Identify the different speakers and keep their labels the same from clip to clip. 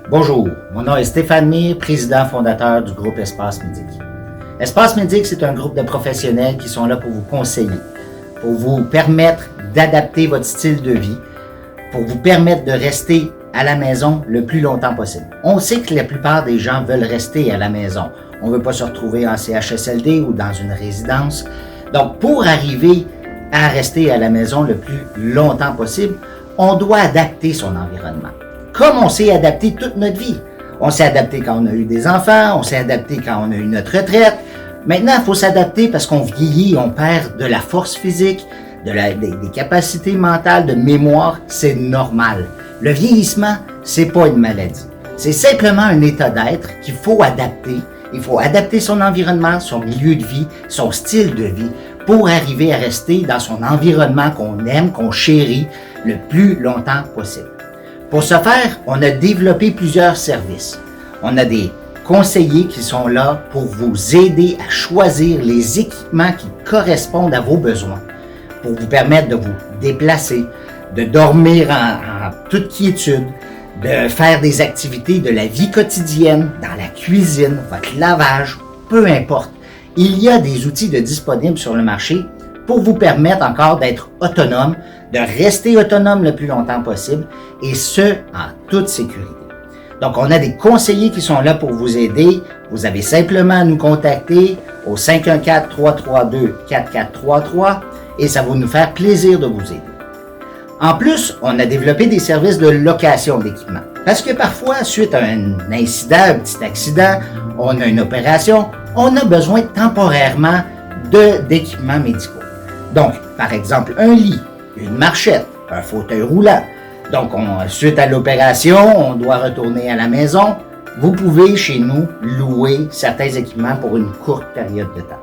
Speaker 1: Bonjour, mon nom est Stéphane Mir, président fondateur du groupe Espace Médic. Espace Médic, c'est un groupe de professionnels qui sont là pour vous conseiller, pour vous permettre d'adapter votre style de vie, pour vous permettre de rester à la maison le plus longtemps possible. On sait que la plupart des gens veulent rester à la maison. On ne veut pas se retrouver en CHSLD ou dans une résidence. Donc, pour arriver à rester à la maison le plus longtemps possible, on doit adapter son environnement. Comme on s'est adapté toute notre vie. On s'est adapté quand on a eu des enfants, on s'est adapté quand on a eu notre retraite. Maintenant, il faut s'adapter parce qu'on vieillit, on perd de la force physique, des capacités mentales, de mémoire. C'est normal. Le vieillissement, c'est pas une maladie. C'est simplement un état d'être qu'il faut adapter. Il faut adapter son environnement, son milieu de vie, son style de vie pour arriver à rester dans son environnement qu'on aime, qu'on chérit le plus longtemps possible. Pour ce faire, on a développé plusieurs services. On a des conseillers qui sont là pour vous aider à choisir les équipements qui correspondent à vos besoins, pour vous permettre de vous déplacer, de dormir en toute quiétude, de faire des activités de la vie quotidienne, dans la cuisine, votre lavage, peu importe. Il y a des outils disponibles sur le marché pour vous permettre encore d'être autonome, de rester autonome le plus longtemps possible, et ce, en toute sécurité. Donc, on a des conseillers qui sont là pour vous aider. Vous avez simplement à nous contacter au 514-332-4433 et ça va nous faire plaisir de vous aider. En plus, on a développé des services de location d'équipement. Parce que parfois, suite à un incident, un petit accident, on a une opération, on a besoin temporairement d'équipements médicaux. Donc, par exemple, un lit, une marchette, un fauteuil roulant. Donc, suite à l'opération, on doit retourner à la maison. Vous pouvez, chez nous, louer certains équipements pour une courte période de temps.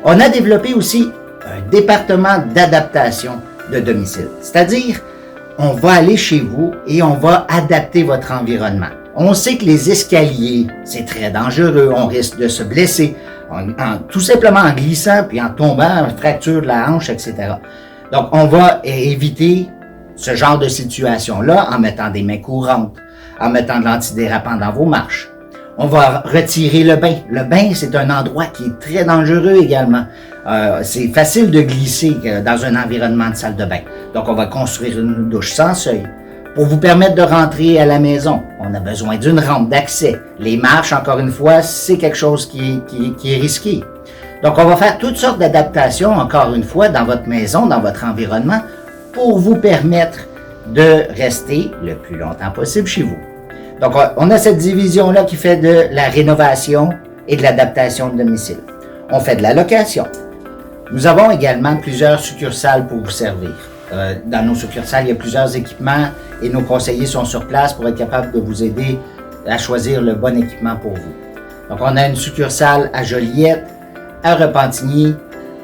Speaker 1: On a développé aussi un département d'adaptation de domicile. C'est-à-dire, on va aller chez vous et on va adapter votre environnement. On sait que les escaliers, c'est très dangereux, on risque de se blesser, tout simplement en glissant puis en tombant, fracture de la hanche, etc. Donc, on va éviter ce genre de situation-là en mettant des mains courantes, en mettant de l'antidérapant dans vos marches. On va retirer le bain. Le bain, c'est un endroit qui est très dangereux également. C'est facile de glisser dans un environnement de salle de bain. Donc, on va construire une douche sans seuil. Pour vous permettre de rentrer à la maison, on a besoin d'une rampe d'accès. Les marches, encore une fois, c'est quelque chose qui est risqué. Donc, on va faire toutes sortes d'adaptations, encore une fois, dans votre maison, dans votre environnement, pour vous permettre de rester le plus longtemps possible chez vous. Donc, on a cette division-là qui fait de la rénovation et de l'adaptation de domicile. On fait de la location. Nous avons également plusieurs succursales pour vous servir. Dans nos succursales, il y a plusieurs équipements et nos conseillers sont sur place pour être capables de vous aider à choisir le bon équipement pour vous. Donc, on a une succursale à Joliette, à Repentigny,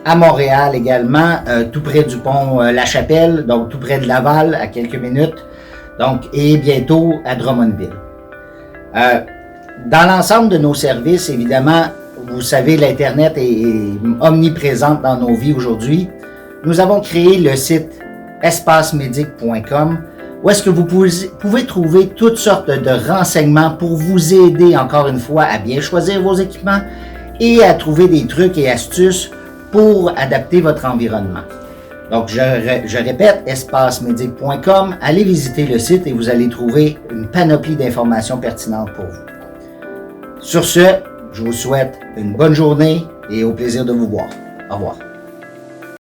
Speaker 1: à Montréal également, tout près du pont La Chapelle, donc tout près de Laval, à quelques minutes, donc, et bientôt à Drummondville. Dans l'ensemble de nos services, évidemment, vous savez, l'Internet est omniprésente dans nos vies aujourd'hui. Nous avons créé le site espacemedic.com où est-ce que vous pouvez trouver toutes sortes de renseignements pour vous aider, encore une fois, à bien choisir vos équipements et à trouver des trucs et astuces pour adapter votre environnement. Donc, je répète, espacemedic.com, allez visiter le site et vous allez trouver une panoplie d'informations pertinentes pour vous. Sur ce, je vous souhaite une bonne journée et au plaisir de vous voir. Au revoir.